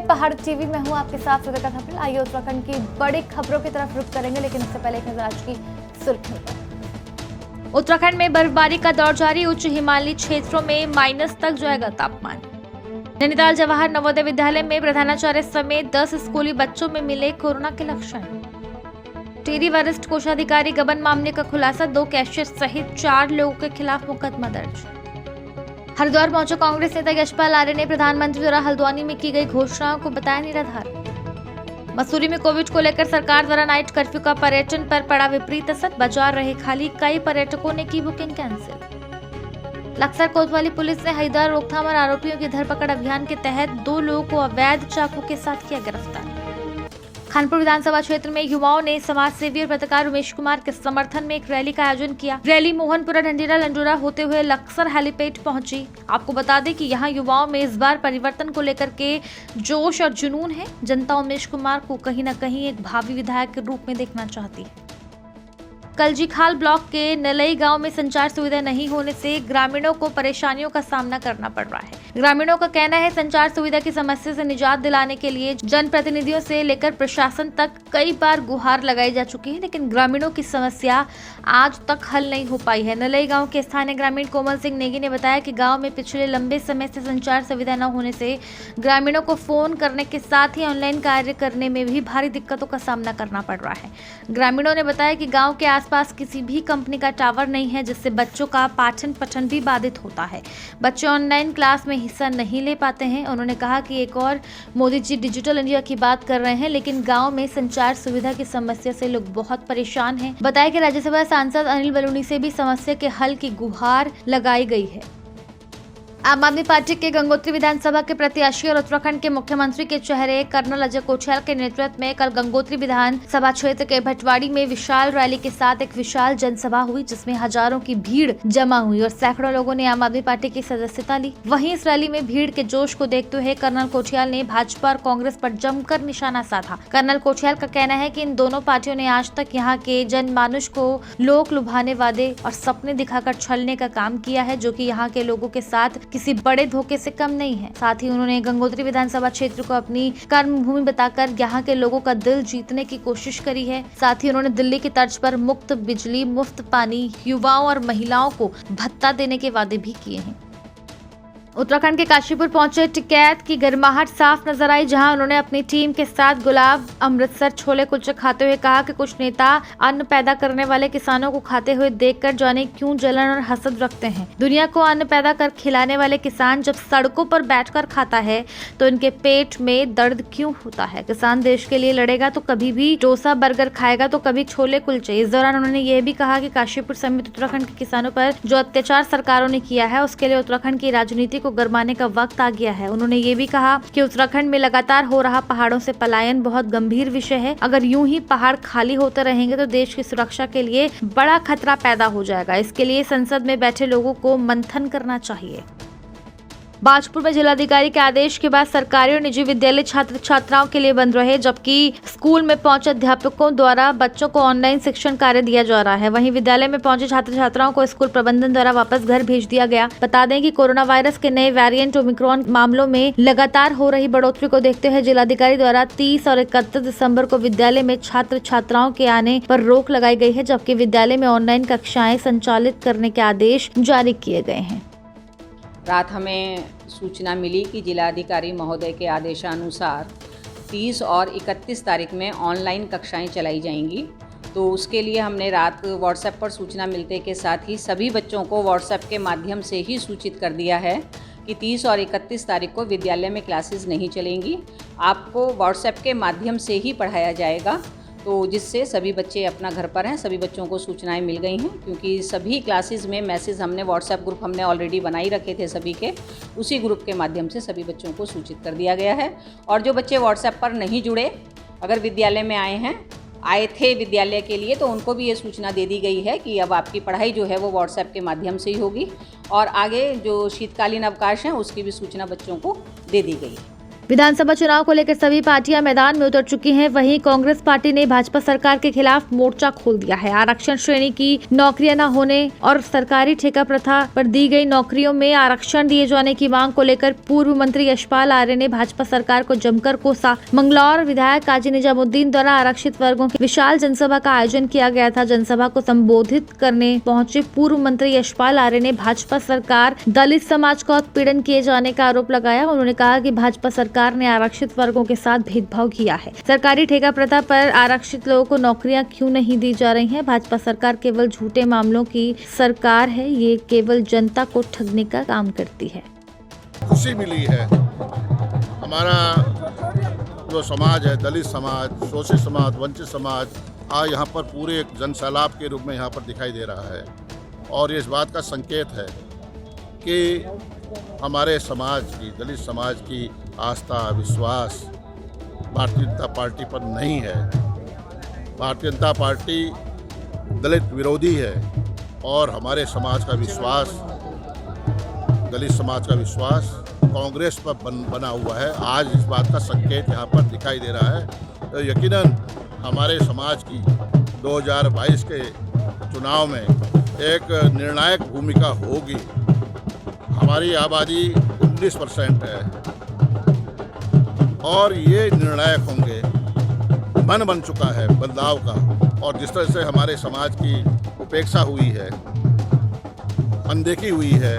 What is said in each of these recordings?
पहाड़ टीवी में हूँ आपके साथ सुरेखा थपलियाल। आइए उत्तराखंड की बड़ी खबरों की तरफ रुख करेंगे, लेकिन उससे पहले एक नजर आज की सुर्खियों पर। उत्तराखंड में बर्फबारी का दौर जारी। उच्च हिमालयी क्षेत्रों में माइनस तक जाएगा तापमान। नैनीताल जवाहर नवोदय विद्यालय में प्रधानाचार्य समेत 10 स्कूली बच्चों में मिले कोरोना के लक्षण। टिहरी वरिष्ठ कोषाधिकारी गबन मामले का खुलासा। 2 कैशियर सहित 4 लोगों के खिलाफ मुकदमा दर्ज। हरिद्वार पहुंचे कांग्रेस नेता यशपाल आर्य ने प्रधानमंत्री द्वारा हल्द्वानी में की गई घोषणाओं को बताया निराधार। मसूरी में कोविड को लेकर सरकार द्वारा नाइट कर्फ्यू का पर्यटन पर पड़ा विपरीत असर। बाजार रहे खाली, कई पर्यटकों ने की बुकिंग कैंसिल। लक्सर कोतवाली पुलिस ने हरिद्वार रोकथाम और आरोपियों की धरपकड़ अभियान के तहत 2 लोगों को अवैध चाकू के साथ किया गिरफ्तार। खानपुर विधानसभा क्षेत्र में युवाओं ने समाज सेवी और पत्रकार उमेश कुमार के समर्थन में एक रैली का आयोजन किया। रैली मोहनपुरा ढंडीरा लंडोरा होते हुए लक्सर हेलीपैड पहुंची। आपको बता दें कि यहां युवाओं में इस बार परिवर्तन को लेकर के जोश और जुनून है। जनता उमेश कुमार को कहीं न कहीं एक भावी विधायक के रूप में देखना चाहती है। कलजीखाल ब्लॉक के नलई गांव में संचार सुविधा नहीं होने से ग्रामीणों को परेशानियों का सामना करना पड़ रहा है। ग्रामीणों का कहना है संचार सुविधा की समस्या से निजात दिलाने के लिए जनप्रतिनिधियों से लेकर प्रशासन तक कई बार गुहार लगाई जा चुकी है, लेकिन ग्रामीणों की समस्या आज तक हल नहीं हो पाई है। नलई गांव के स्थानीय ग्रामीण कोमल सिंह नेगी ने बताया कि गांव में पिछले लंबे समय से संचार सुविधा न होने से ग्रामीणों को फोन करने के साथ ही ऑनलाइन कार्य करने में भी भारी दिक्कतों का सामना करना पड़ रहा है। ग्रामीणों ने बताया कि गाँव के पास किसी भी कंपनी का टावर नहीं है, जिससे बच्चों का पाठन पठन भी बाधित होता है। बच्चे ऑनलाइन क्लास में हिस्सा नहीं ले पाते हैं। उन्होंने कहा कि एक और मोदी जी डिजिटल इंडिया की बात कर रहे हैं, लेकिन गांव में संचार सुविधा की समस्या से लोग बहुत परेशान हैं। बताया कि राज्यसभा सांसद अनिल बलूनी से भी समस्या के हल की गुहार लगाई गई है। आम आदमी पार्टी के गंगोत्री विधानसभा के प्रत्याशी और उत्तराखंड के मुख्यमंत्री के चेहरे कर्नल अजय कोछियाल के नेतृत्व में कल गंगोत्री विधानसभा क्षेत्र के भटवाड़ी में विशाल रैली के साथ एक विशाल जनसभा हुई, जिसमें हजारों की भीड़ जमा हुई और सैकड़ों लोगों ने आम आदमी पार्टी की सदस्यता ली। वहीं इस रैली में भीड़ के जोश को देखते हुए कर्नल कोछियाल ने भाजपा और कांग्रेस पर जमकर निशाना साधा। कर्नल कोछियाल का कहना है कि इन दोनों पार्टियों ने आज तक यहाँ के जनमानुष को लोक लुभाने वादे और सपने दिखाकर छलने का काम किया है, जो कि यहाँ के लोगों के साथ किसी बड़े धोखे से कम नहीं है। साथ ही उन्होंने गंगोत्री विधानसभा क्षेत्र को अपनी कर्मभूमि बताकर यहाँ के लोगों का दिल जीतने की कोशिश करी है। साथ ही उन्होंने दिल्ली की तर्ज पर मुफ्त बिजली, मुफ्त पानी, युवाओं और महिलाओं को भत्ता देने के वादे भी किए हैं। उत्तराखंड के काशीपुर पहुंचे टिकैत की गर्माहट साफ नजर आई, जहां उन्होंने अपनी टीम के साथ गुलाब अमृतसर छोले कुलचे खाते हुए कहा कि कुछ नेता अन्न पैदा करने वाले किसानों को खाते हुए देखकर जाने क्यों जलन और हसद रखते हैं। दुनिया को अन्न पैदा कर खिलाने वाले किसान जब सड़कों पर बैठकर खाता है तो इनके पेट में दर्द क्यों होता है। किसान देश के लिए लड़ेगा तो कभी भी डोसा बर्गर खाएगा तो कभी छोले कुलचे। इस दौरान उन्होंने ये भी कहा कि काशीपुर समेत उत्तराखंड के किसानों पर जो अत्याचार सरकारों ने किया है, उसके लिए उत्तराखंड की राजनीति को गरमाने का वक्त आ गया है। उन्होंने ये भी कहा कि उत्तराखंड में लगातार हो रहा पहाड़ों से पलायन बहुत गंभीर विषय है। अगर यूं ही पहाड़ खाली होते रहेंगे तो देश की सुरक्षा के लिए बड़ा खतरा पैदा हो जाएगा। इसके लिए संसद में बैठे लोगों को मंथन करना चाहिए। बाजपुर में जिलाधिकारी के आदेश के बाद सरकारी और निजी विद्यालय छात्र छात्राओं के लिए बंद रहे, जबकि स्कूल में पहुंचे अध्यापकों द्वारा बच्चों को ऑनलाइन शिक्षण कार्य दिया जा रहा है। वहीं विद्यालय में पहुंचे छात्र छात्राओं को स्कूल प्रबंधन द्वारा वापस घर भेज दिया गया। बता दें कि कोरोना वायरस के नए वेरिएंट ओमिक्रॉन मामलों में लगातार हो रही बढ़ोतरी को देखते हुए जिलाधिकारी द्वारा 30 और 31 दिसंबर को विद्यालय में छात्र छात्राओं के आने पर रोक लगाई गई है, जबकि विद्यालय में ऑनलाइन कक्षाएं संचालित करने के आदेश जारी किए गए हैं। रात हमें सूचना मिली कि जिलाधिकारी महोदय के आदेशानुसार 30 और 31 तारीख में ऑनलाइन कक्षाएं चलाई जाएंगी। तो उसके लिए हमने रात व्हाट्सएप पर सूचना मिलने के साथ ही सभी बच्चों को व्हाट्सएप के माध्यम से ही सूचित कर दिया है कि 30 और 31 तारीख को विद्यालय में क्लासेस नहीं चलेंगी। आपको व्हाट्सएप के माध्यम से ही पढ़ाया जाएगा, तो जिससे सभी बच्चे अपना घर पर हैं। सभी बच्चों को सूचनाएं मिल गई हैं, क्योंकि सभी क्लासेस में मैसेज हमने व्हाट्सएप ग्रुप हमने ऑलरेडी बनाई रखे थे सभी के, उसी ग्रुप के माध्यम से सभी बच्चों को सूचित कर दिया गया है। और जो बच्चे व्हाट्सएप पर नहीं जुड़े, अगर विद्यालय में आए थे विद्यालय के लिए, तो उनको भी ये सूचना दे दी गई है कि अब आपकी पढ़ाई जो है वो व्हाट्सएप के माध्यम से ही होगी। और आगे जो शीतकालीन अवकाश हैं उसकी भी सूचना बच्चों को दे दी गई है। विधानसभा चुनाव को लेकर सभी पार्टियां मैदान में उतर चुकी हैं। वहीं कांग्रेस पार्टी ने भाजपा सरकार के खिलाफ मोर्चा खोल दिया है। आरक्षण श्रेणी की नौकरियां न होने और सरकारी ठेका प्रथा पर दी गई नौकरियों में आरक्षण दिए जाने की मांग को लेकर पूर्व मंत्री यशपाल आर्य ने भाजपा सरकार को जमकर कोसा। मंगलौर विधायक काजी निजामुद्दीन द्वारा आरक्षित वर्गों की विशाल जनसभा का आयोजन किया गया था। जनसभा को संबोधित करने पहुंचे पूर्व मंत्री यशपाल आर्य ने भाजपा सरकार दलित समाज का उत्पीड़न किए जाने का आरोप लगाया। उन्होंने कहा कि भाजपा सरकार ने आरक्षित वर्गों के साथ भेदभाव किया है। सरकारी ठेका प्रथा पर आरक्षित लोगों को नौकरियां क्यों नहीं दी जा रही हैं? भाजपा सरकार केवल झूठे मामलों की सरकार है। ये केवल जनता को ठगने का काम करती है। खुशी मिली है। हमारा जो समाज है, दलित समाज, शोषित समाज, वंचित समाज, आज यहाँ पर पूरे एक जनसैलाब के रूप में यहाँ पर दिखाई दे रहा है और ये इस बात का संकेत है कि हमारे समाज की, दलित समाज की आस्था, विश्वास भारतीय जनता पार्टी पर नहीं है। भारतीय जनता पार्टी दलित विरोधी है और हमारे समाज का विश्वास, दलित समाज का विश्वास कांग्रेस पर बना हुआ है। आज इस बात का संकेत यहाँ पर दिखाई दे रहा है। तो यकीनन हमारे समाज की 2022 के चुनाव में एक निर्णायक भूमिका होगी। हमारी आबादी 19% है और ये निर्णायक होंगे। मन बन चुका है बदलाव का और जिस तरह से हमारे समाज की उपेक्षा हुई है, अनदेखी हुई है,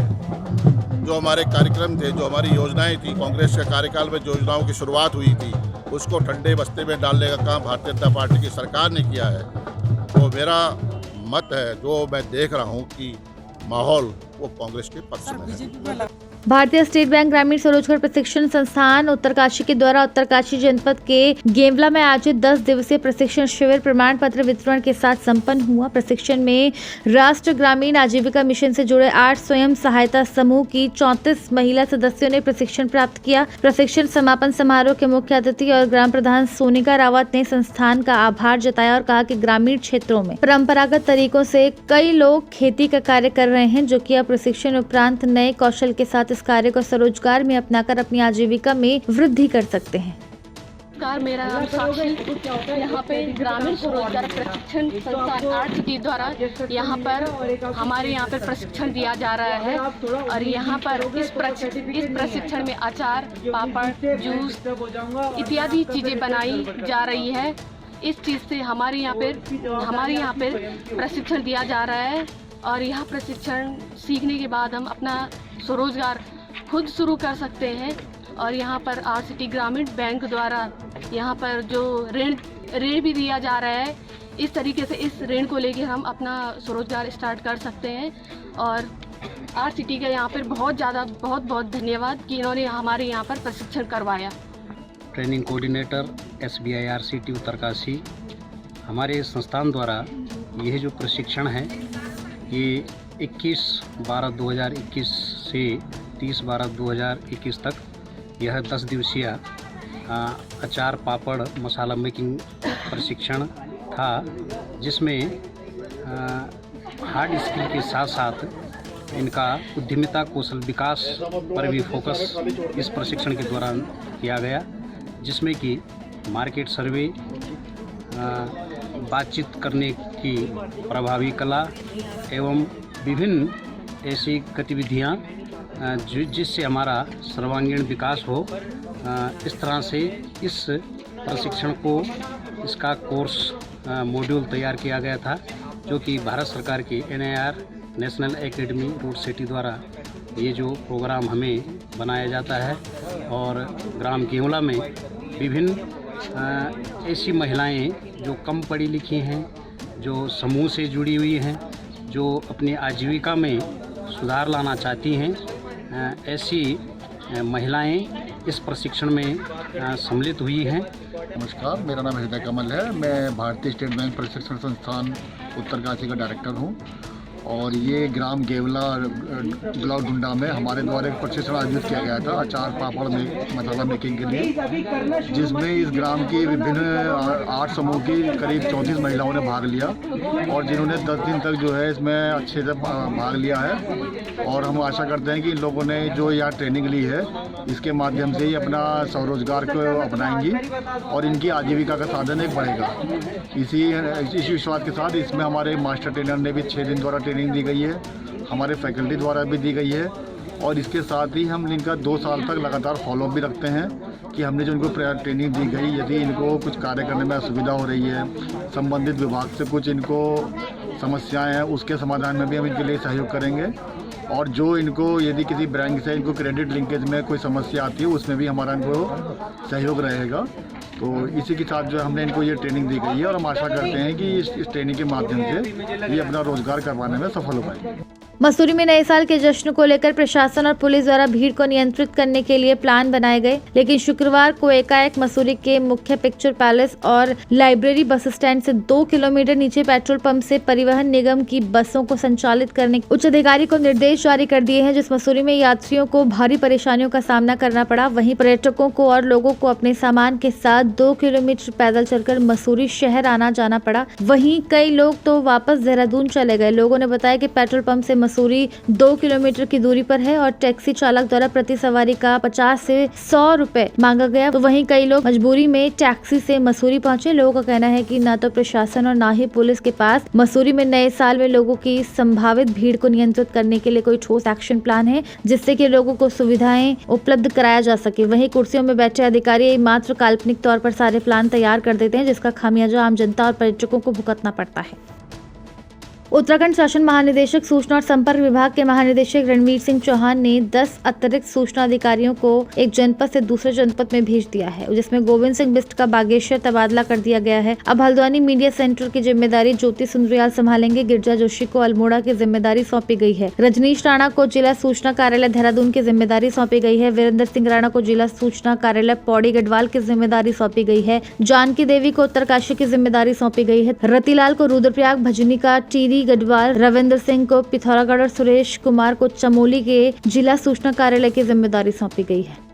जो हमारे कार्यक्रम थे, जो हमारी योजनाएं थी, कांग्रेस के कार्यकाल में जो योजनाओं की शुरुआत हुई थी, उसको ठंडे बस्ते में डालने का काम भारतीय जनता पार्टी की सरकार ने किया है। तो मेरा मत है, जो मैं देख रहा हूँ कि माहौल वो कांग्रेस के पक्ष में है। भारतीय स्टेट बैंक ग्रामीण स्वरोजगार प्रशिक्षण संस्थान उत्तरकाशी के द्वारा उत्तरकाशी जनपद के गेवला में आयोजित 10 दिवसीय प्रशिक्षण शिविर प्रमाण पत्र वितरण के साथ संपन्न हुआ। प्रशिक्षण में राष्ट्रीय ग्रामीण आजीविका मिशन से जुड़े 8 स्वयं सहायता समूह की 34 महिला सदस्यों ने प्रशिक्षण प्राप्त किया। प्रशिक्षण समापन समारोह के मुख्य अतिथि और ग्राम प्रधान सोनिका रावत ने संस्थान का आभार जताया और कहा कि ग्रामीण क्षेत्रों में परंपरागत तरीकों से कई लोग खेती का कार्य कर रहे हैं, जो कि अब प्रशिक्षण उपरांत नए कौशल के साथ इस कार्य को स्वरोजगार में अपनाकर अपनी आजीविका में वृद्धि कर सकते हैं। मेरा नाम साक्षी, यहाँ पे ग्रामीण स्वरोजगार प्रशिक्षण संस्थान आरसीटी द्वारा यहाँ पर हमारे यहाँ पर प्रशिक्षण दिया जा रहा है और यहाँ पर इस प्रशिक्षण में अचार, पापड़, जूस इत्यादि चीज़ें बनाई जा रही है। इस चीज़ से हमारे यहाँ पर प्रशिक्षण दिया जा रहा है और यह प्रशिक्षण सीखने के बाद हम अपना स्वरोजगार खुद शुरू कर सकते हैं। और यहाँ पर आरसीटी ग्रामीण बैंक द्वारा यहाँ पर जो ऋण भी दिया जा रहा है, इस तरीके से इस ऋण को लेके हम अपना स्वरोजगार स्टार्ट कर सकते हैं। और आरसीटी का यहाँ पर बहुत धन्यवाद कि इन्होंने हमारे यहाँ पर प्रशिक्षण करवाया। Training coordinator SBI RSETI Uttarkashi, हमारे संस्थान द्वारा यह जो प्रशिक्षण है ये 21/12/2021 से 30/12/2021 तक यह 10 दिवसीय अचार, पापड़, मसाला मेकिंग प्रशिक्षण था, जिसमें हार्ड स्किल के साथ साथ इनका उद्यमिता कौशल विकास पर भी फोकस इस प्रशिक्षण के दौरान किया गया, जिसमें कि मार्केट सर्वे, बातचीत करने की प्रभावी कला एवं विभिन्न ऐसी गतिविधियाँ जिससे हमारा सर्वांगीण विकास हो। इस तरह से इस प्रशिक्षण को, इसका कोर्स मॉड्यूल तैयार किया गया था, जो कि भारत सरकार की NIR नेशनल एकेडमी रूट सिटी द्वारा ये जो प्रोग्राम हमें बनाया जाता है। और ग्राम गेवला में विभिन्न ऐसी महिलाएं जो कम पढ़ी लिखी हैं, जो समूह से जुड़ी हुई हैं, जो अपनी आजीविका में सुधार लाना चाहती हैं, ऐसी महिलाएं इस प्रशिक्षण में सम्मिलित हुई हैं। नमस्कार, मेरा नाम हृदय कमल है। मैं भारतीय स्टेट बैंक प्रशिक्षण संस्थान उत्तरकाशी का डायरेक्टर हूं और ये ग्राम गेवला ब्लॉक डुंडा में हमारे द्वारा एक प्रशिक्षण आयोजित किया गया था अचार पापड़ में मसाला मेकिंग के लिए, जिसमें इस ग्राम की विभिन्न 8 समूह की करीब 34 महिलाओं ने भाग लिया और जिन्होंने 10 दिन तक जो है इसमें अच्छे से भाग लिया है। और हम आशा करते हैं कि इन लोगों ने जो यहाँ ट्रेनिंग ली है इसके माध्यम से ही अपना स्वरोजगार को अपनाएंगी और इनकी आजीविका का साधन एक बढ़ेगा। इसी विश्वास के साथ इसमें हमारे मास्टर ट्रेनर ने भी 6 दिन द्वारा ट्रेनिंग दी गई है, हमारे फैकल्टी द्वारा भी दी गई है और इसके साथ ही हम इनका 2 साल तक लगातार फॉलोअप भी रखते हैं कि हमने जो इनको ट्रेनिंग दी गई, यदि इनको कुछ कार्य करने में असुविधा हो रही है, संबंधित विभाग से कुछ इनको समस्याएं हैं, उसके समाधान में भी हम इनके लिए सहयोग करेंगे। और जो इनको यदि किसी बैंक से इनको क्रेडिट लिंकेज में कोई समस्या आती है उसमें भी हमारा इनको सहयोग रहेगा। तो इसी के साथ जो हमने इनको ये ट्रेनिंग दी गई है और हम आशा करते हैं कि इस ट्रेनिंग के माध्यम से ये अपना रोजगार करवाने में सफल हो पाएंगे। मसूरी में नए साल के जश्न को लेकर प्रशासन और पुलिस द्वारा भीड़ को नियंत्रित करने के लिए प्लान बनाए गए, लेकिन शुक्रवार को एकाएक मसूरी के मुख्य पिक्चर पैलेस और लाइब्रेरी बस स्टैंड से 2 किलोमीटर नीचे पेट्रोल पंप से परिवहन निगम की बसों को संचालित करने उच्च अधिकारी को निर्देश जारी कर दिए हैं, जिस मसूरी में यात्रियों को भारी परेशानियों का सामना करना पड़ा। वहीं पर्यटकों को और लोगों को अपने सामान के साथ 2 किलोमीटर पैदल चलकर मसूरी शहर आना जाना पड़ा। वहीं कई लोग तो वापस देहरादून चले गए। लोगों ने बताया कि पेट्रोल पंप से मसूरी 2 किलोमीटर की दूरी पर है और टैक्सी चालक द्वारा प्रति सवारी का 50 से 100 रुपए मांगा गया। तो वहीं कई लोग मजबूरी में टैक्सी से मसूरी पहुंचे। लोगों का कहना है कि न तो प्रशासन और न ही पुलिस के पास मसूरी में नए साल में लोगों की संभावित भीड़ को नियंत्रित करने के लिए कोई ठोस एक्शन प्लान है जिससे कि लोगों को सुविधाएं उपलब्ध कराया जा सके। वहीं कुर्सियों में बैठे अधिकारी मात्र काल्पनिक तौर पर सारे प्लान तैयार कर देते हैं, जिसका खामियाजा आम जनता और पर्यटकों को भुगतना पड़ता है। उत्तराखंड शासन महानिदेशक सूचना और संपर्क विभाग के महानिदेशक रणवीर सिंह चौहान ने 10 अतिरिक्त सूचना अधिकारियों को एक जनपद से दूसरे जनपद में भेज दिया है, जिसमें गोविंद सिंह बिष्ट का बागेश्वर तबादला कर दिया गया है। अब हल्द्वानी मीडिया सेंटर की जिम्मेदारी ज्योति सुंदरियाल संभालेंगे। गिरजा जोशी को अल्मोड़ा की जिम्मेदारी सौंपी गई है। रजनीश राणा को जिला सूचना कार्यालय देहरादून की जिम्मेदारी सौंपी गई है। वीरेंद्र सिंह राणा को जिला सूचना कार्यालय पौड़ी गढ़वाल की जिम्मेदारी सौंपी गई है। जानकी देवी को उत्तरकाशी की जिम्मेदारी सौंपी गई है। रतिलाल को रुद्रप्रयाग, भजनी का टीरी गढ़वाल, रविंद्र सिंह को पिथौरागढ़ और सुरेश कुमार को चमोली के जिला सूचना कार्यालय की जिम्मेदारी सौंपी गई है।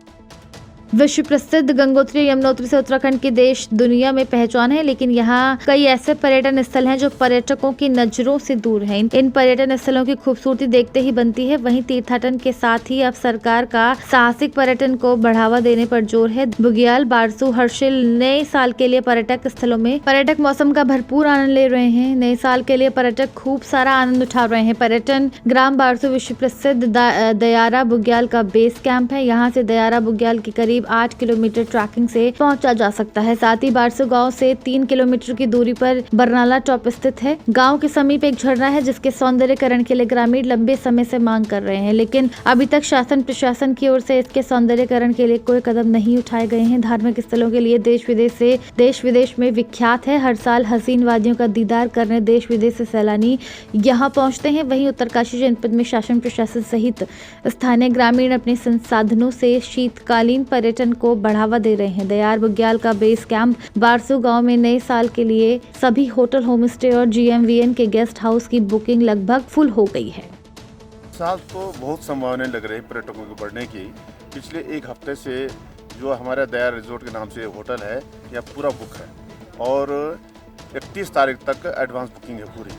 विश्व प्रसिद्ध गंगोत्री यमुनोत्री से उत्तराखंड की देश दुनिया में पहचान है, लेकिन यहाँ कई ऐसे पर्यटन स्थल हैं जो पर्यटकों की नजरों से दूर हैं। इन पर्यटन स्थलों की खूबसूरती देखते ही बनती है। वहीं तीर्थाटन के साथ ही अब सरकार का साहसिक पर्यटन को बढ़ावा देने पर जोर है। बुग्याल, बारसू, हर्षिल नए साल के लिए पर्यटक स्थलों में पर्यटक मौसम का भरपूर आनंद ले रहे हैं। नए साल के लिए पर्यटक खूब सारा आनंद उठा रहे हैं। पर्यटन ग्राम बारसू विश्व प्रसिद्ध दयारा बुग्याल का बेस कैंप है। यहाँ से दयारा बुग्याल की करीब 8 किलोमीटर ट्रैकिंग से पहुंचा जा सकता है। साथ ही बारसू गांव से 3 किलोमीटर की दूरी पर बरनाला टॉप स्थित है। गांव के समीप एक झरना है जिसके सौंदर्यकरण के लिए ग्रामीण लंबे समय से मांग कर रहे हैं, लेकिन अभी तक शासन प्रशासन की ओर से इसके सौंदर्यकरण के लिए कोई कदम नहीं उठाए गए हैं। धार्मिक स्थलों के लिए देश विदेश में विख्यात है। हर साल हसीन वादियों का दीदार करने देश विदेश से सैलानी यहाँ पहुँचते हैं। वहीं उत्तरकाशी जनपद में शासन प्रशासन सहित स्थानीय ग्रामीण अपने संसाधनों से शीतकालीन पर्यटन को बढ़ावा दे रहे हैं। दयार बुग्याल का बेस कैंप बारसू गांव में नए साल के लिए सभी होटल, होम स्टे और GMVN के गेस्ट हाउस की बुकिंग लगभग फुल हो गई है। साल तो बहुत संभावनाएं लग रही पर्यटकों के बढ़ने की। पिछले 1 हफ्ते से जो हमारा दयार रिजोर्ट के नाम से होटल है यह पूरा बुक है और 31 तारीख तक एडवांस बुकिंग है पूरी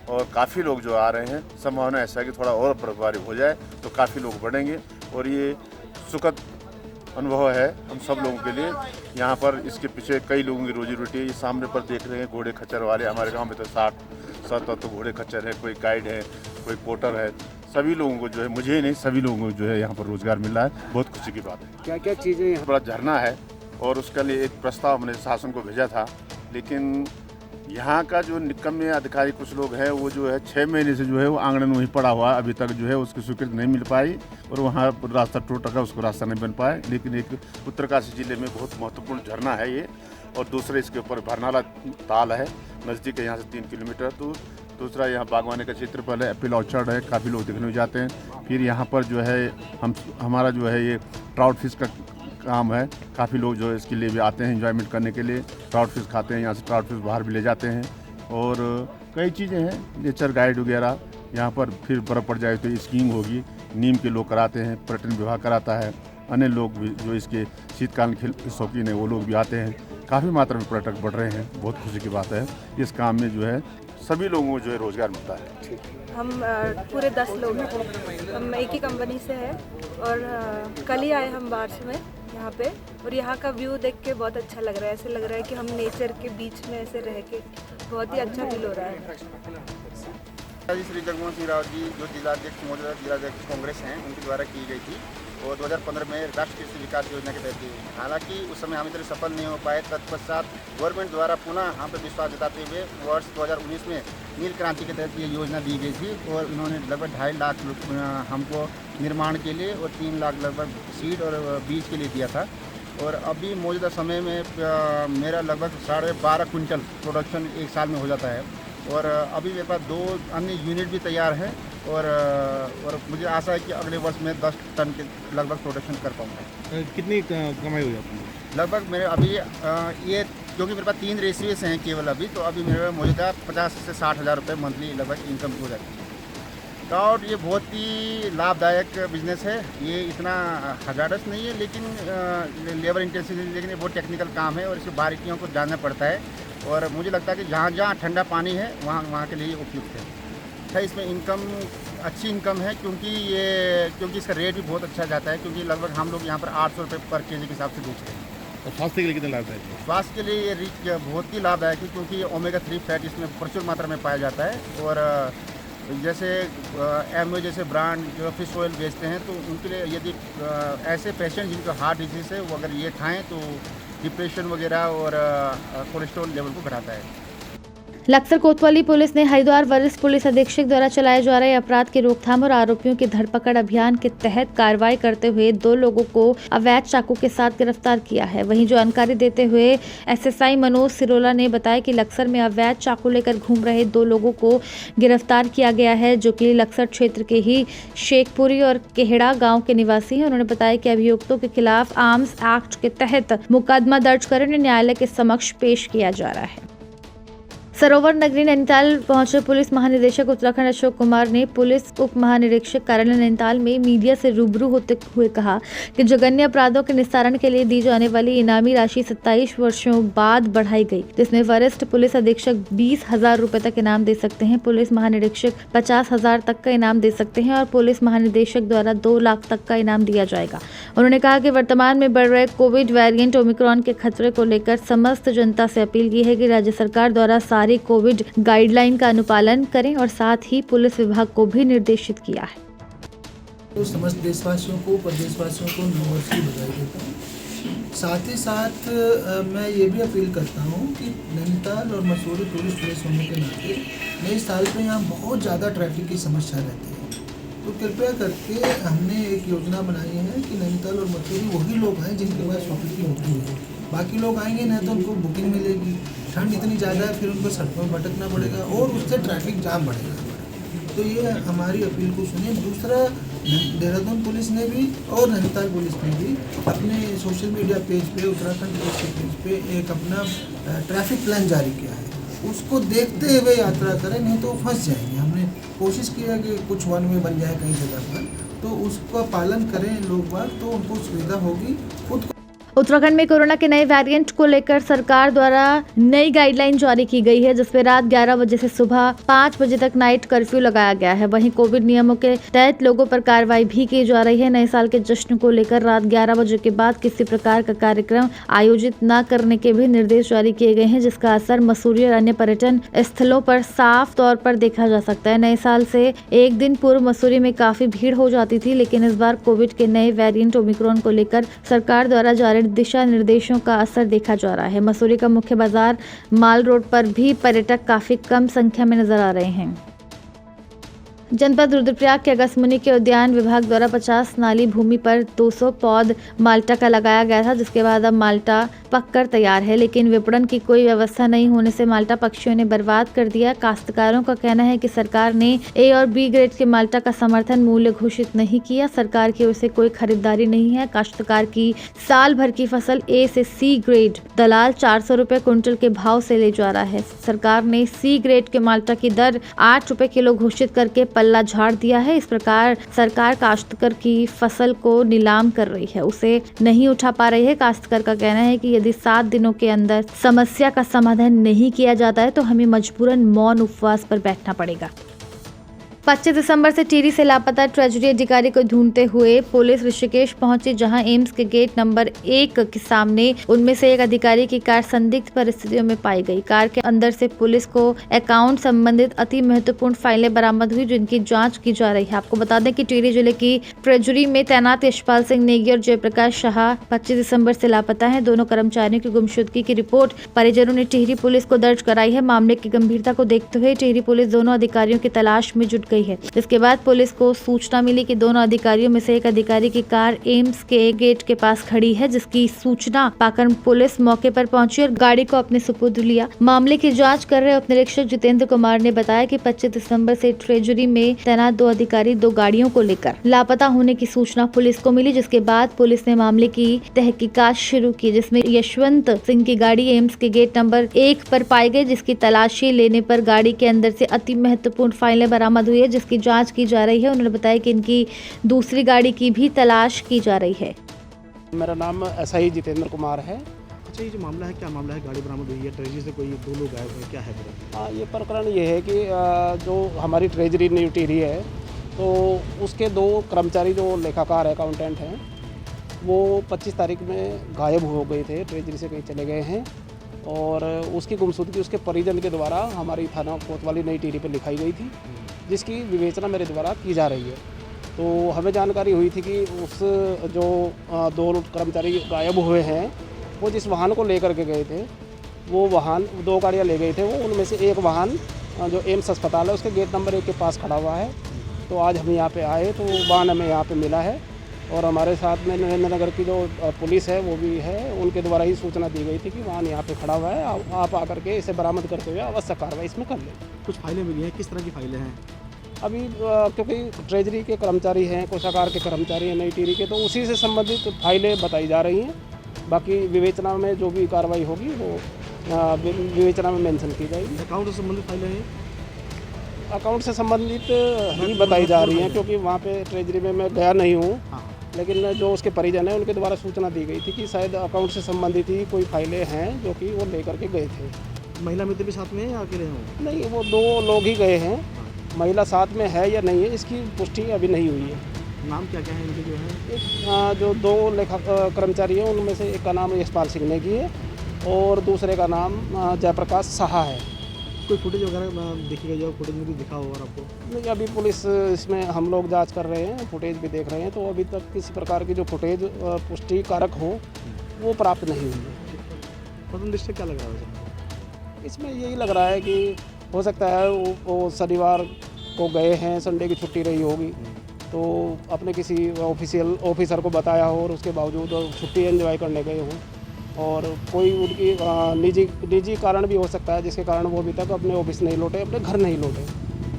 और काफ़ी लोग जो आ रहे हैं। संभावना ऐसा है कि थोड़ा और बर्फबारी हो जाए तो काफ़ी लोग बढ़ेंगे और ये सुखद अनुभव है हम सब लोगों के लिए। यहाँ पर इसके पीछे कई लोगों की रोजी रोटी है। ये सामने पर देख रहे हैं घोड़े खच्चर वाले, हमारे गांव में तो 60-70 तो घोड़े खच्चर है, कोई गाइड है, कोई पोर्टर है। सभी लोगों को जो है, मुझे ही नहीं सभी लोगों को जो है यहाँ पर रोजगार मिल रहा है। बहुत खुशी की बात है। क्या क्या चीज़ें यहाँ? बड़ा झरना है और उसके लिए एक प्रस्ताव हमने शासन को भेजा था, लेकिन यहाँ का जो निकम्मे अधिकारी कुछ लोग हैं वो जो है 6 महीने से जो है वो आंगन में ही पड़ा हुआ है। अभी तक जो है उसकी स्वीकृति नहीं मिल पाई और वहाँ रास्ता टूट रखा, उसको रास्ता नहीं बन पाया। लेकिन एक उत्तरकाशी जिले में बहुत महत्वपूर्ण झरना है ये और दूसरे इसके ऊपर बरनाला ताल है, नज़दीक है यहाँ से 3 किलोमीटर। तो दूसरा यहाँ बागवानी का क्षेत्रफल है, एप्पल ऑर्चर्ड है, काफ़ी लोग देखने जाते हैं। फिर यहाँ पर जो है हमारा जो है ये ट्राउट फिश का काम है। काफ़ी लोग जो है इसके लिए भी आते हैं एंजॉयमेंट करने के लिए, ट्राउट फिश खाते हैं। यहाँ से ट्राउट फिश बाहर भी ले जाते हैं और कई चीज़ें हैं, नेचर गाइड वगैरह यहाँ पर फिर बर्फ़ पड़ जाए तो स्कीइंग होगी, नीम के लोग कराते हैं, पर्यटन विभाग कराता है, अन्य लोग भी जो इसके शीतकालीन खेल शौकीन है वो लोग भी आते हैं। काफ़ी मात्रा में पर्यटक बढ़ रहे हैं, बहुत खुशी की बात है। इस काम में जो है सभी लोगों को जो है रोज़गार मिलता है। हम पूरे 10 लोग हैं, हम एक ही कंपनी से हैं और कल ही आए हम बारिश में यहाँ पे, और यहाँ का व्यू देख के बहुत अच्छा लग रहा है। ऐसे लग रहा है कि हम नेचर के बीच में ऐसे रह के बहुत ही अच्छा फील हो रहा है। श्री जगमोहन सिंह रावत जी जो जिलाध्यक्ष मौजूदा जिलाध्यक्ष कांग्रेस हैं उनके द्वारा की गई थी और 2015 में राष्ट्रीय कृषि विकास योजना के तहत थी। हालांकि उस समय हम इतने सफल नहीं हो पाए। तत्पश्चात गवर्नमेंट द्वारा पुनः हम पर विश्वास जताते हुए वर्ष 2019 में नील क्रांति के तहत ये योजना दी गई थी और इन्होंने लगभग 2.5 लाख हमको निर्माण के लिए और 3 लाख लगभग सीड और बीज के लिए दिया था। और अभी मौजूदा समय में मेरा लगभग 12.5 कुंटल प्रोडक्शन एक साल में हो जाता है और अभी मेरे पास 2 अन्य यूनिट भी तैयार है और मुझे आशा है कि अगले वर्ष में 10 टन के लगभग प्रोडक्शन कर पाऊँगा। कितनी कमाई हो जाती है? लगभग मेरे अभी ये क्योंकि मेरे पास 3 रेसिवेस हैं केवल अभी, तो अभी मेरे मौजूदा 50 से 60 हज़ार रुपये मंथली लगभग इनकम हो जाती है। ट्राउट ये बहुत ही लाभदायक बिजनेस है। ये इतना हजारस नहीं है लेकिन लेबर इंटेंसिव है, लेकिन ये बहुत टेक्निकल काम है और इसकी बारीकियों को जानना पड़ता है और मुझे लगता है कि जहाँ जहाँ ठंडा पानी है वहाँ के लिए उपयुक्त है। इसमें इनकम अच्छी इनकम है क्योंकि इसका रेट भी बहुत अच्छा जाता है, क्योंकि लगभग हम लोग यहाँ पर 800 रुपये पर केजी के हिसाब से बेच रहे हैं। और स्वास्थ्य के लिए कितना लाभदायक है? स्वास्थ्य के लिए ये बहुत ही लाभदायक है क्योंकि ओमेगा 3 फैट इसमें प्रचुर मात्रा में पाया जाता है और जैसे एमवे जैसे ब्रांड जो फिश ऑयल बेचते हैं तो उनके लिए यदि ऐसे पेशेंट जिनको हार्ट डिजीज़ है वो अगर ये खाएँ तो डिप्रेशन वगैरह और कोलेस्ट्रॉल लेवल को घटाता है। लक्सर कोतवाली पुलिस ने हरिद्वार वरिष्ठ पुलिस अधीक्षक द्वारा चलाए जा रहे अपराध की रोकथाम और आरोपियों की धरपकड़ अभियान के तहत कार्रवाई करते हुए 2 लोगों को अवैध चाकू के साथ गिरफ्तार किया है। वहीं जानकारी देते हुए एसएसआई मनोज सिरोला ने बताया कि लक्सर में अवैध चाकू लेकर घूम रहे 2 लोगों को गिरफ्तार किया गया है, जो कि लक्सर क्षेत्र के ही शेखपुरी और केहड़ा गाँव के निवासी हैं। उन्होंने बताया कि अभियुक्तों के खिलाफ आर्म्स एक्ट के तहत मुकदमा दर्ज कर उन्हें न्यायालय के समक्ष पेश किया जा रहा है। सरोवर नगरी नैनीताल पहुंचे पुलिस महानिदेशक उत्तराखंड अशोक कुमार ने पुलिस उप महानिरीक्षक कार्यालय नैनीताल में मीडिया से रूबरू होते हुए कहा कि जघन्य अपराधों के निस्तारण के लिए दी जाने वाली इनामी राशि 27 वर्षों बाद बढ़ाई गई, जिसमें वरिष्ठ पुलिस अधीक्षक 20,000 रुपए तक इनाम दे सकते हैं, पुलिस महानिरीक्षक 50,000 तक का इनाम दे सकते हैं और पुलिस महानिदेशक द्वारा 2 लाख तक का इनाम दिया जाएगा। उन्होंने कहा कि वर्तमान में बढ़ रहे कोविड वेरिएंट ओमिक्रॉन के खतरे को लेकर समस्त जनता से अपील की है कि राज्य सरकार द्वारा सारी कोविड गाइडलाइन का अनुपालन करें और साथ ही पुलिस विभाग को भी निर्देशित किया है। तो समस्त देशवासियों को प्रदेशवासियों को नववर्ष की बधाई देता हूँ। साथ ही साथ मैं ये भी अपील करता हूँ कि नैनीताल और मसूरी टूरिस्ट प्लेस होने के नाते नए साल में यहाँ बहुत ज़्यादा ट्रैफिक की समस्या रहती है, तो कृपया करके हमने एक योजना बनाई है कि नैनीताल और मसूरी वही लोग हैं जिनके पास होटल की बुकिंग है। बाकी लोग आएंगे ना तो उनको बुकिंग मिलेगी, ठंड इतनी ज़्यादा है फिर उनको सड़कों में भटकना पड़ेगा और उससे ट्रैफिक जाम बढ़ेगा। तो ये हमारी अपील को सुनिए। दूसरा, देहरादून पुलिस ने भी और नैनीताल पुलिस ने भी अपने सोशल मीडिया पेज पे, उत्तराखंड पुलिस के पेज पे एक अपना ट्रैफिक प्लान जारी किया है, उसको देखते हुए यात्रा करें, नहीं तो फंस जाएंगे। हमने कोशिश किया कि कुछ वन वे बन जाए कई जगह पर, तो उसका पालन करें लोग बाग, तो उनको सुविधा होगी। खुद उत्तराखंड में कोरोना के नए वेरिएंट को लेकर सरकार द्वारा नई गाइडलाइन जारी की गई है, जिसमें रात 11 बजे से सुबह 5 बजे तक नाइट कर्फ्यू लगाया गया है। वहीं कोविड नियमों के तहत लोगों पर कार्रवाई भी की जा रही है। नए साल के जश्न को लेकर रात 11 बजे के बाद किसी प्रकार का कार्यक्रम आयोजित न करने के भी निर्देश जारी किए गए हैं, जिसका असर मसूरी और अन्य पर्यटन स्थलों पर साफ तौर पर देखा जा सकता है। नए साल से एक दिन पूर्व मसूरी में काफी भीड़ हो जाती थी, लेकिन इस बार कोविड के नए वेरिएंट ओमिक्रॉन को लेकर सरकार द्वारा जारी दिशा निर्देशों का असर देखा जा रहा है। मसूरी का मुख्य बाजार माल रोड पर भी पर्यटक काफी कम संख्या में नजर आ रहे हैं। जनपद रुद्रप्रयाग के अगस्त्यमुनि के उद्यान विभाग द्वारा 50 नाली भूमि पर 200 पौध माल्टा का लगाया गया था, जिसके बाद अब माल्टा पककर तैयार है, लेकिन विपणन की कोई व्यवस्था नहीं होने से माल्टा पक्षियों ने बर्बाद कर दिया। काश्तकारों का कहना है कि सरकार ने ए और बी ग्रेड के माल्टा का समर्थन मूल्य घोषित नहीं किया। सरकार की ओर से कोई खरीदारी नहीं है। काश्तकार की साल भर की फसल ए से सी ग्रेड दलाल 400 रुपए क्विंटल के भाव से ले जा रहा है। सरकार ने सी ग्रेड के माल्टा की दर 8 रुपए किलो घोषित करके पल्ला झाड़ दिया है। इस प्रकार सरकार काश्तकार की फसल को नीलाम कर रही है, उसे नहीं उठा पा रही है। काश्तकार का कहना है कि यदि 7 दिनों के अंदर समस्या का समाधान नहीं किया जाता है तो हमें मजबूरन मौन उपवास पर बैठना पड़ेगा। 25 दिसंबर से टिहरी से लापता ट्रेजरी अधिकारी को ढूंढते हुए पुलिस ऋषिकेश पहुंची, जहां एम्स के गेट नंबर 1 के सामने उनमें से एक अधिकारी की कार संदिग्ध परिस्थितियों में पाई गई। कार के अंदर से पुलिस को अकाउंट संबंधित अति महत्वपूर्ण फाइलें बरामद हुई, जिनकी जांच की जा रही है। आपको बता दें कि टिहरी जिले की ट्रेजरी में तैनात यशपाल सिंह नेगी और जयप्रकाश शाह 25 दिसंबर से लापता है। दोनों कर्मचारियों की गुमशुदगी की रिपोर्ट परिजनों ने टिहरी पुलिस को दर्ज कराई है। मामले की गंभीरता को देखते हुए टिहरी पुलिस दोनों अधिकारियों की तलाश में जुट गई है। इसके बाद पुलिस को सूचना मिली कि दोनों अधिकारियों में से एक अधिकारी की कार एम्स के गेट के पास खड़ी है, जिसकी सूचना पाकर पुलिस मौके पर पहुंची और गाड़ी को अपने सुपुर्द लिया। मामले की जांच कर रहे उप निरीक्षक जितेंद्र कुमार ने बताया कि 25 दिसंबर से ट्रेजरी में तैनात 2 अधिकारी 2 गाड़ियों को लेकर लापता होने की सूचना पुलिस को मिली, जिसके बाद पुलिस ने मामले की तहकीकात शुरू की, जिसमें यशवंत सिंह की गाड़ी एम्स के गेट नंबर 1 पर पाई गई, जिसकी तलाशी लेने पर गाड़ी के अंदर से अति महत्वपूर्ण फाइलें बरामद हुई है, जिसकी जांच की जा रही है। उन्होंने बताया कि इनकी दूसरी गाड़ी की भी तलाश की जा रही है। मेरा नाम SI जितेंद्र कुमार है। अच्छा, ये जो मामला है, क्या मामला है? गाड़ी बरामद हुई है, ट्रेजरी से कोई 2 लोग गायब हुए, क्या है? ये प्रकरण ये है कि जो हमारी ट्रेजरी न्यू टिहरी है, तो उसके 2 कर्मचारी जो लेखाकार अकाउंटेंट हैं, वो 25 तारीख में गायब हो गए थे, ट्रेजरी से कहीं चले गए हैं और उसकी गुमशुदगी उसके परिजन के द्वारा हमारी थाना कोतवाली नई टिहरी पर लिखाई गई थी, जिसकी विवेचना मेरे द्वारा की जा रही है। तो हमें जानकारी हुई थी कि उस जो 2 कर्मचारी गायब हुए हैं, वो जिस वाहन को लेकर के गए थे, वो वाहन 2 गाड़ियाँ ले गए थे। वो उनमें से एक वाहन जो एम्स अस्पताल है उसके गेट नंबर 1 के पास खड़ा हुआ है। तो आज हम यहाँ पे आए तो वाहन हमें यहाँ पे मिला है और हमारे साथ में नरेंद्र नगर की जो पुलिस है वो भी है, उनके द्वारा ही सूचना दी गई थी कि वाहन यहाँ पे खड़ा हुआ है, आप आकर के इसे बरामद करते हुए आवश्यक कार्रवाई इसमें कर लें। कुछ फाइलें मिली हैं, किस तरह की फाइलें हैं? अभी क्योंकि ट्रेजरी के कर्मचारी हैं, कोषागार के कर्मचारी हैं नई टिहरी के, तो उसी से संबंधित फाइलें बताई जा रही हैं। बाकी विवेचना में जो भी कार्रवाई होगी वो विवेचना में मेंशन की जाएगी। अकाउंट से संबंधित फाइलें हैं? अकाउंट से संबंधित ही बताई जा रही हैं, क्योंकि वहाँ पे ट्रेजरी में मैं गया नहीं हूँ। लेकिन जो उसके परिजन हैं उनके द्वारा सूचना दी गई थी कि शायद अकाउंट से संबंधित ही कोई फाइलें हैं जो कि वो लेकर के गए थे। महिला मित्र भी साथ में है या अकेले हैं? नहीं, वो 2 लोग ही गए हैं। महिला साथ में है या नहीं है इसकी पुष्टि अभी नहीं हुई है। नाम क्या क्या है इनके जो है? एक जो 2 लेखा कर्मचारी हैं उनमें से एक का नाम यशपाल सिंह नेगी है और दूसरे का नाम जयप्रकाश शाह है। कोई फुटेज वगैरह देखी गई, फुटेज में भी दिखा होगा आपको? नहीं, अभी पुलिस इसमें हम लोग जांच कर रहे हैं, फुटेज भी देख रहे हैं, तो अभी तक किसी प्रकार की जो फुटेज पुष्टिकारक हो वो प्राप्त नहीं हुई है। प्रथम दृष्टि क्या लग रहा है इसमें? यही लग रहा है कि हो सकता है वो शनिवार को गए हैं, संडे की छुट्टी रही होगी, तो अपने किसी ऑफिसर को बताया हो और उसके बावजूद छुट्टी एंजॉय करने गए हों और कोई उनकी निजी कारण भी हो सकता है जिसके कारण वो अभी तक अपने ऑफिस नहीं लौटे, अपने घर नहीं लौटे।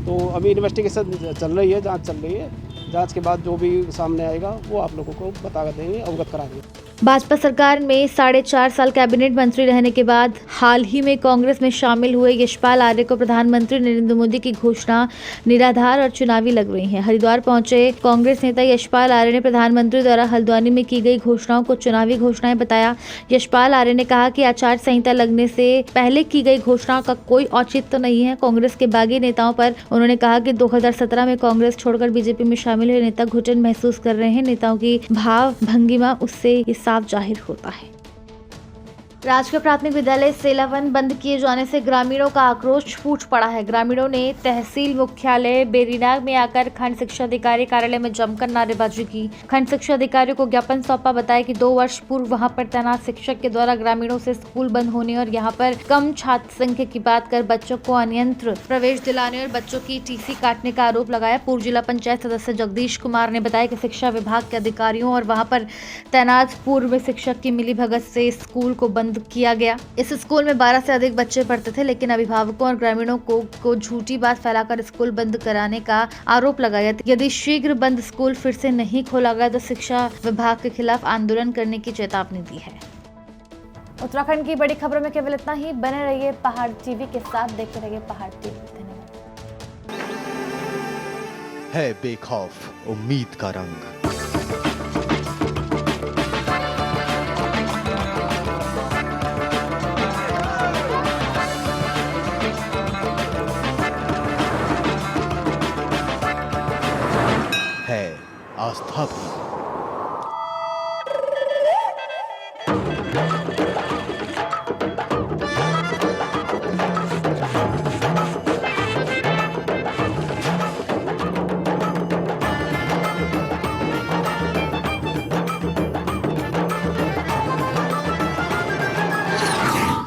तो अभी इन्वेस्टिगेशन चल रही है, जांच चल रही है। जांच के बाद जो भी सामने आएगा वो आप लोगों को बता देंगे, अवगत करा देंगे। भाजपा सरकार में 4.5 साल कैबिनेट मंत्री रहने के बाद हाल ही में कांग्रेस में शामिल हुए यशपाल आर्य को प्रधानमंत्री नरेंद्र मोदी की घोषणा निराधार और चुनावी लग रही है। हरिद्वार पहुंचे कांग्रेस नेता यशपाल आर्य ने प्रधानमंत्री द्वारा हल्द्वानी में की गई घोषणाओं को चुनावी घोषणाएं बताया। यशपाल आर्य ने कहा कि आचार संहिता लगने से पहले की गई घोषणाओं का कोई औचित्य नहीं है। कांग्रेस के बागी नेताओं पर उन्होंने कहा कि 2017 में कांग्रेस छोड़कर बीजेपी में शामिल हुए नेता घुटन महसूस कर रहे हैं। नेताओं की भाव भंगिमा उससे साफ जाहिर होता है। राजकीय प्राथमिक विद्यालय सेलावन बंद किए जाने से ग्रामीणों का आक्रोश फूट पड़ा है। ग्रामीणों ने तहसील मुख्यालय बेरीनाग में आकर खंड शिक्षा अधिकारी कार्यालय में जमकर नारेबाजी की। खंड शिक्षा अधिकारी को ज्ञापन सौंपा। बताया कि 2 वर्ष पूर्व वहां पर तैनात शिक्षक के द्वारा ग्रामीणों से स्कूल बंद होने और यहां पर कम छात्र संख्या की बात कर बच्चों को अनियंत्र प्रवेश दिलाने और बच्चों की टीसी काटने का आरोप लगाया। पूर्व जिला पंचायत सदस्य जगदीश कुमार ने बताया कि शिक्षा विभाग के अधिकारियों और वहां पर तैनात पूर्व शिक्षक की मिलीभगत से स्कूल को बंद किया गया। इस स्कूल में 12 से अधिक बच्चे पढ़ते थे, लेकिन अभिभावकों और ग्रामीणों को झूठी बात फैलाकर स्कूल बंद कराने का आरोप लगाया। यदि शीघ्र बंद स्कूल फिर से नहीं खोला गया तो शिक्षा विभाग के खिलाफ आंदोलन करने की चेतावनी दी है। उत्तराखंड की बड़ी खबरों में केवल इतना ही। बने रहिए पहाड़ टीवी के साथ, देखते रहिए पहाड़ टीवी। धन्यवाद। है बेखौफ उम्मीद का रंग। है आस्था भी।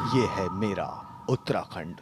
ये है मेरा उत्तराखंड।